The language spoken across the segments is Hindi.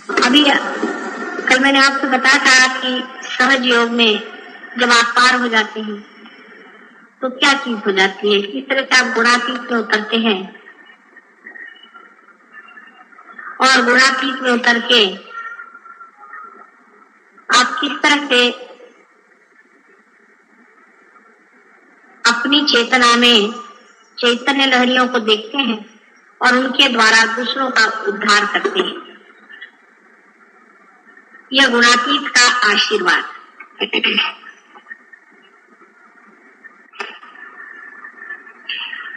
अभी कल मैंने आपको बताया था कि सहज योग में जब आप पार हो जाते हैं तो क्या चीज हो जाती है। इस तरह से आप गुणातीत में उतरते हैं और गुणातीत में उतर के आप किस तरह से अपनी चेतना में चैतन्य लहरियों को देखते हैं और उनके द्वारा दूसरों का उद्धार करते हैं। यह गुणातीत का आशीर्वाद।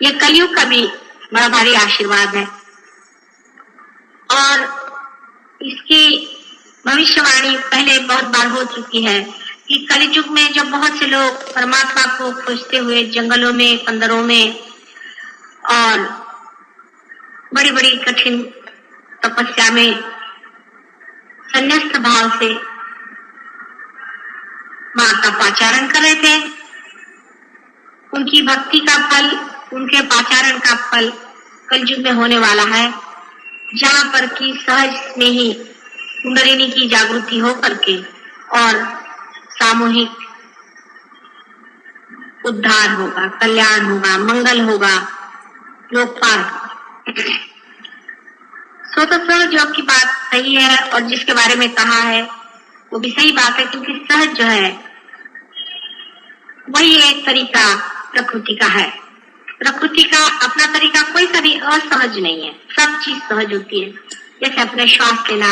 यह कलयुग का भी बड़ा भारी आशीर्वाद है और इसकी भविष्यवाणी पहले बहुत बार हो चुकी है कि कलयुग में जब बहुत से लोग परमात्मा को खोजते हुए जंगलों में, कंदरों में और बड़ी बड़ी कठिन तपस्या में संन्यास्त भाव से मां का पाचारण कर रहे थे, उनकी भक्ति का फल, उनके पाचारण का फल कलयुग में होने वाला है, जहाँ पर की सहज में ही कुंडलिनी की जागृति हो करके और सामूहिक उद्धार होगा, कल्याण होगा, मंगल होगा, लोकपाल। सो तो सहज योग की बात सही है और जिसके बारे में कहा है वो भी सही बात है, क्योंकि सहज जो है वही एक तरीका प्रकृति का है। प्रकृति का अपना तरीका कोई सा भी असहज नहीं है, सब चीज सहज होती है। जैसे अपने श्वास लेना,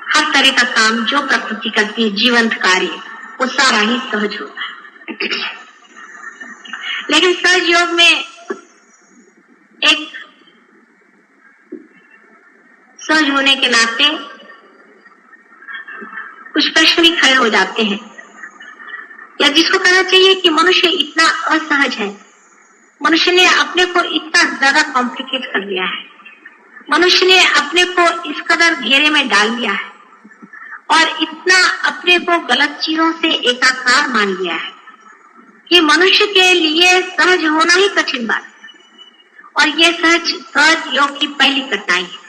हर तरह का काम जो प्रकृति करती है, जीवंत कार्य, वो सारा ही सहज होता है। लेकिन सहज योग में एक सहज होने के नाते कुछ प्रश्न भी खड़े हो जाते हैं, या जिसको कहना चाहिए कि मनुष्य इतना असहज है, मनुष्य ने अपने को इतना ज्यादा कॉम्प्लिकेट कर लिया है, मनुष्य ने अपने को इस कदर घेरे में डाल दिया है और इतना अपने को गलत चीजों से एकाकार मान लिया है कि मनुष्य के लिए सहज होना ही कठिन बात है। और ये सहज योग की पहली कठिनाई है।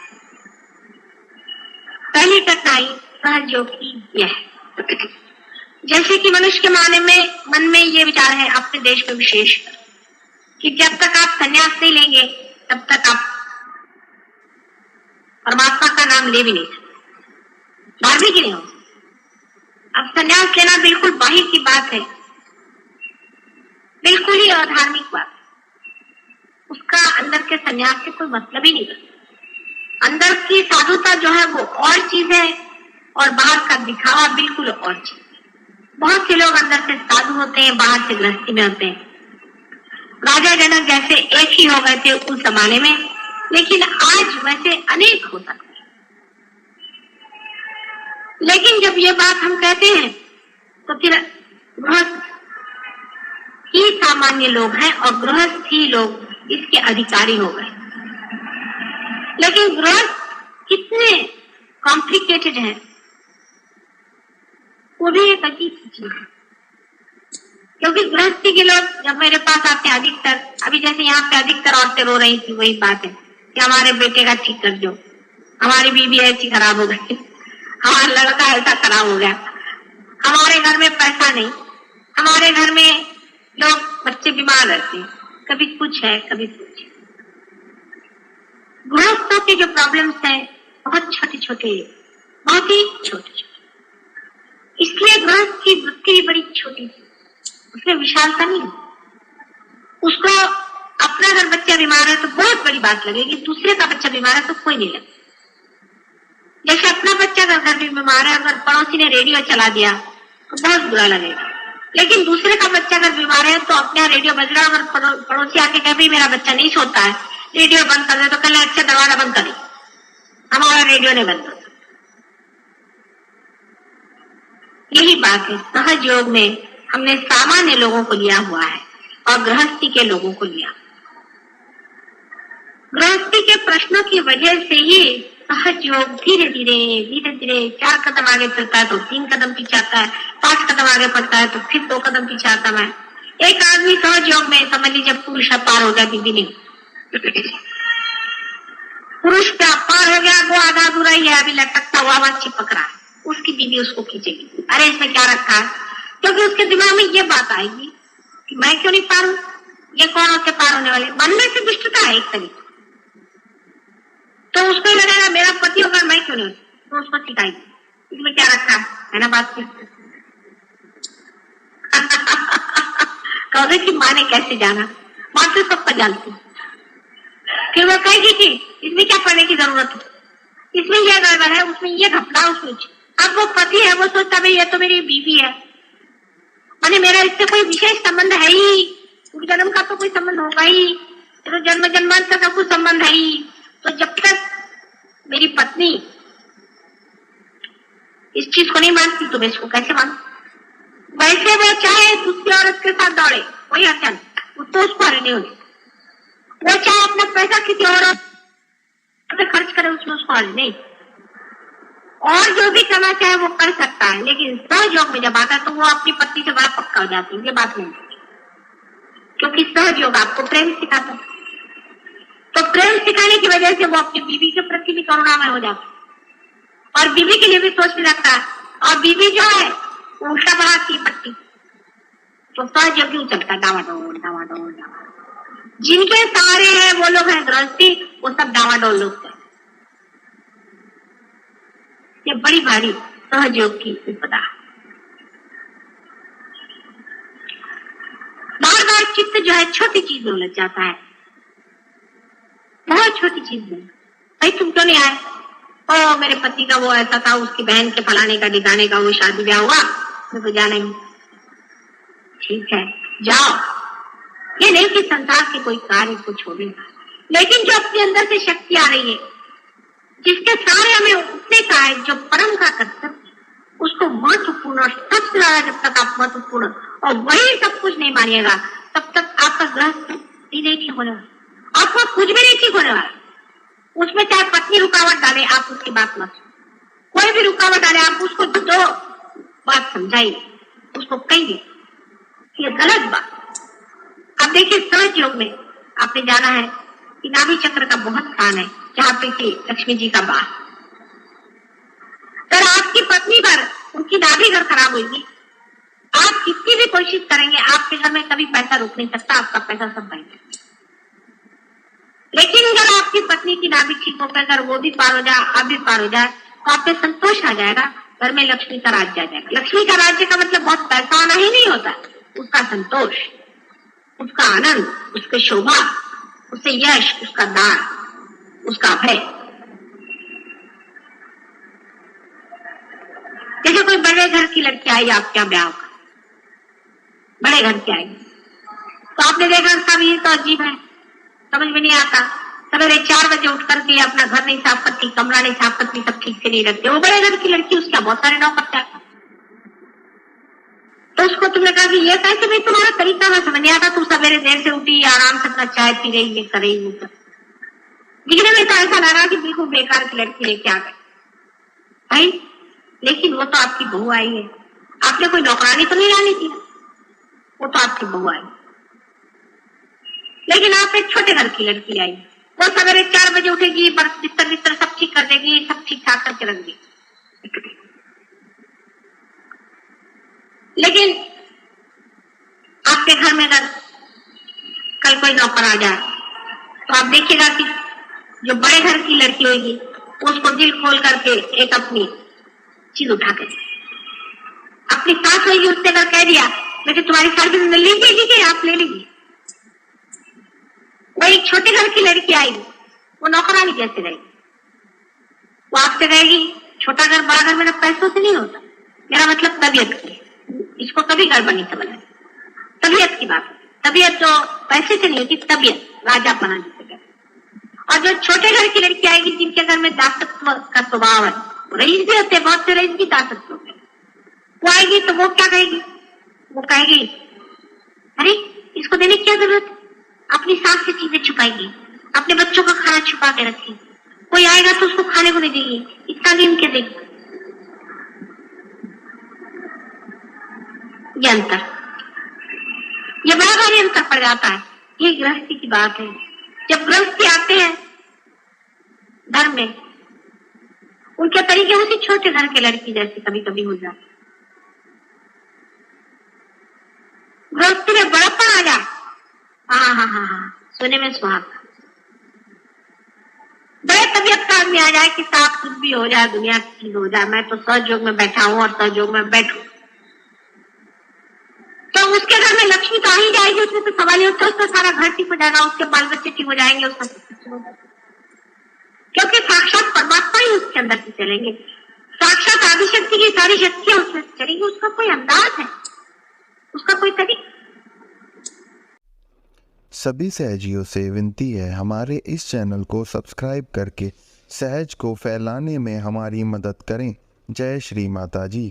पहली कठिनाई सहज योग की यह है, जैसे कि मनुष्य के मन में ये विचार है, अपने देश में विशेष, कि जब तक आप संन्यास नहीं लेंगे तब तक आप परमात्मा का नाम ले भी नहीं सकते, धार्मिक ही नहीं हो। अब संन्यास लेना बिल्कुल बाहिर की बात है, बिल्कुल ही अधार्मिक बात, उसका अंदर के संन्यास से कोई मतलब ही नहीं। अंदर की साधुता जो है वो और चीज है और बाहर का दिखावा बिल्कुल और चीज। बहुत से लोग अंदर से साधु होते हैं, बाहर से गृहस्थी में होते हैं। राजा जनक जैसे एक ही हो गए थे उस जमाने में, लेकिन आज वैसे अनेक हो सकते हैं। लेकिन जब ये बात हम कहते हैं तो फिर गृहस्थ ही सामान्य लोग हैं और गृहस्थ ही लोग इसके अधिकारी हो गए। लेकिन गृहस्थ कितने कॉम्प्लिकेटेड है, वो भी एक अजीब चीज है। क्योंकि गृहस्थी के लोग जब मेरे पास आते हैं, अधिकतर, अभी जैसे यहाँ पे अधिकतर औरतें रो रही थी, वही बात है कि हमारे बेटे का ठीक कर दो, हमारी बीवी ऐसी खराब हो गई, हमारा लड़का ऐसा खराब हो गया, हमारे घर में पैसा नहीं, हमारे घर में लोग बच्चे बीमार रहते हैं, कभी कुछ है कभी कुछ। गृहस्थों के जो प्रॉब्लम्स हैं बहुत छोटे छोटे, बहुत ही छोटे छोटे, इसलिए गृहस्थ की वृत्ति भी बड़ी छोटी थी, उसमें विशालता नहीं है। उसको अपना अगर बच्चा बीमार है तो बहुत बड़ी बात लगेगी, दूसरे का बच्चा बीमार है तो कोई नहीं लगे। जैसे अपना बच्चा अगर घर में बीमार है, अगर पड़ोसी ने रेडियो चला दिया तो बहुत बुरा लगेगा, लेकिन दूसरे का बच्चा अगर बीमार है तो अपने यहाँ रेडियो बज रहा है, अगर पड़ोसी आके कहे भाई मेरा बच्चा नहीं सोता है, रेडियो बंद कर दे, तो कल अच्छा दरवाजा बंद कर, हमारा रेडियो नहीं बंद होता। यही बात है, सहज योग में हमने सामान्य लोगों को लिया हुआ है और गृहस्थी के लोगों को लिया। गृहस्थी के प्रश्नों की वजह से ही सहज योग धीरे धीरे 4 कदम आगे चलता है तो 3 कदम पीछे आता है, 5 कदम आगे बढ़ता है तो फिर 2 कदम पीछे आता है। एक आदमी सहज योग में समझ लीजिए पुरुष पार हो गया, दीदी नहीं। पुरुष पे पार हो गया, वो आधा अधूरा ही है, अभी लटकता हुआ बस चिपक रहा है, उसकी बीवी उसको खींचेगी, अरे इसमें क्या रखा है, क्योंकि उसके दिमाग में ये बात आएगी कि मैं क्यों नहीं पार हूं, ये कौन होते पार होने वाले। मन में से दुष्टता है एक तरीके, तो उसको लगेगा मेरा पति होगा मैं क्यों नहीं, तो उसको सिखाएगी इसमें क्या रखा है ना बात। कहोगे कि माँ ने कैसे जाना, माँ तो सबका जानती। फिर वो कहेगी कि इसमें क्या पढ़ने की जरूरत है, इसमें यह गड़बड़ है, उसमें ये घपला, उसमें। अब वो पति है, वो सोचता भाई ये तो मेरी बीवी है, माने मेरा इससे कोई विशेष संबंध है ही, जन्म का तो कोई संबंध होगा ही, तो जन्म जन्मांतर का कुछ संबंध है ही, तो जब तक मेरी पत्नी इस चीज को नहीं मानती तो मैं इसको कैसे मानू। वैसे वो चाहे दूसरी औरत के साथ दौड़े कोई हरकत, तो उसको हरे नहीं होगी, वो चाहे अपना पैसा किसी औरत पे खर्च करे उसमें उसको हरे नहीं, और जो भी करना चाहे वो कर सकता है, लेकिन सहयोग में जब आता है तो वो अपनी पत्नी से बड़ा पक्का हो जाती है, ये बात नहीं, क्योंकि सहयोग आपको प्रेम सिखाता है, तो प्रेम सिखाने की वजह से वो अपनी बीवी के प्रति भी करुणामय हो जाता है, और बीवी के लिए भी सोचने लगता है, और बीवी जो है उल्टा बढ़ाती है पट्टी, तो सहयोगी उचलता डावाडोल डावाडोल डावाडोल। जिनके सहारे हैं वो लोग हैं गृहस्थी, वो सब डावाडोल लोग हैं। ये बड़ी भारी सहयोग की विपदा। बार बार चित्त जो है छोटी चीज में उलझ जाता है, बहुत छोटी चीज में, भाई तुम क्यों नहीं आए, ओ मेरे पति का वो ऐसा था, उसकी बहन के फलाने का ठिकाने का वो शादी ब्याह हुआ, मैं तो जाना ही। ठीक है जाओ, ये नहीं कि संसार के कोई कार्य को छोड़ेगा, लेकिन जो अपने अंदर से शक्ति आ रही है, जिसके सारे हमें उठने का है, जो परम का कर्तव्य, उसको महत्वपूर्ण और सबसे ज्यादा जब तक आप महत्वपूर्ण और वही सब कुछ नहीं मानिएगा, तब तक आपका गृहस्थ नहीं ठीक होने वाला, आपको कुछ भी नहीं ठीक होने वाला। उसमें चाहे पत्नी रुकावट डाले, आप उसकी बात मत, कोई भी रुकावट डाले, आप उसको दो बात समझाइए, उसको कहिए ये गलत बात। अब देखिए सहज योग में आपने जाना है कि नाभि चक्र का बहुत स्थान है, जहाँ पे कि लक्ष्मी जी का वास। अगर आपकी पत्नी पर उनकी नाभि अगर खराब होगी, आप कितनी भी कोशिश करेंगे, आपके घर में कभी पैसा रुक नहीं सकता, आपका पैसा सब बह जाएगा। लेकिन अगर आपकी पत्नी की नाभि ठीक होकर अगर वो भी पार हो जाए, आप भी पार हो जाए, तो आप पे संतोष आ जाएगा, घर में लक्ष्मी का राज्य आ जाएगा। लक्ष्मी का राज्य का मतलब बहुत पैसा आना ही नहीं होता, उसका संतोष, उसका आनंद, उसकी शोभा, उससे यश, उसका दान, उसका भय। जैसे कोई बड़े घर की लड़की आई आपके यहाँ ब्याह का, बड़े घर की आई, तो आपने देखा सब ये तो अजीब है, समझ में नहीं आता, सवेरे 4 बजे उठ करके अपना घर नहीं साफ करती, कमरा नहीं साफ करती, सब ठीक से नहीं रखते, वो बड़े घर की लड़की, उसका बहुत सारे नौकर चाकर। तो उसको तुमने कहा कि ये कैसे, भाई तुम्हारा तरीका में समझ नहीं आता, तुम सवेरे देर से उठी, आराम से अपना चाय पी रही, ये कर रही, वो कर, दिखने में तो ऐसा लग रहा कि बिल्कुल बेकार की लड़की लेके आ गए भाई, लेकिन वो तो आपकी बहू आई है, आपने कोई नौकरानी तो नहीं डाली थी, वो तो आपकी बहू आई। लेकिन आप एक छोटे घर की लड़की आई, वो सवेरे 4 बजे उठेगी, बिस्तर बिस्तर सब ठीक कर देगी, सब ठीक ठाक करके रख देगी। लेकिन आपके घर में अगर कल कोई नौकर आ जाए, तो आप देखिएगा कि जो बड़े घर की लड़की होगी, उसको दिल खोल करके एक अपनी चीज उठा के, अपनी सास होगी, उससे अगर कह दिया लेकिन तुम्हारी सर्विस में लीजिए, आप ले लीजिए। वो एक छोटे घर की लड़की आई, वो नौकरानी कैसे रहेगी, वो आपसे कहेगी छोटा घर बड़ा घर मेरा पैसों से नहीं होता, मेरा मतलब तबीयत की, इसको कभी गड़बड़ नहीं समझना, तबीयत की बात, तबीयत जो पैसे से नहीं होती, तबीयत राजा बना देते। और जो छोटे घर की लड़की आएगी, जिनके घर में दासत्व का स्वभाव है, रईस भी होते, बहुत से रईस भी दासत्व होते, वो आएगी तो वो क्या कहेगी, वो कहेगी अरे इसको देने की क्या जरूरत है, अपनी सास से चीजें छुपाएगी, अपने बच्चों का खाना छुपा के रखेगी, कोई आएगा तो उसको खाने को नहीं देगी, इसका गिन के देगी। ये अंतर, ये बड़ा भारी अंतर पड़ जाता है। ये गृहस्थी की बात है। जब गृहस्थी आते हैं धर्म में उनके तरीके उसी छोटे घर के लड़की जैसे कभी कभी हो जाते। गृहस्थी में बड़प्पन आ जाए, हाँ हाँ हाँ हाँ, सोने में सुहागा। बड़े तबियत का आदमी आ जाए कि साफ कुछ भी हो जाए, दुनिया की हो जाए, मैं तो सहयोग में बैठा हूँ और सहयोग में बैठू, तो उसके घर में लक्ष्मी तो आ ही जाएगी। उसमें तो सवाल ही होता है, उसका सारा घर ठीक हो जाएगा, उसके बाल बच्चे ठीक हो जाएंगे, उसका सब कुछ हो जाएगा, क्योंकि साक्षात परमात्मा ही उसके अंदर से चलेंगे। साक्षात आदिशक्ति की सारी शक्तियां उसमें चलेंगी। उसका कोई अंदाज है, उसका कोई तरीका। सभी सहजियों से विनती है, हमारे इस चैनल को सब्सक्राइब करके सहज को फैलाने में हमारी मदद करें। जय श्री माता जी।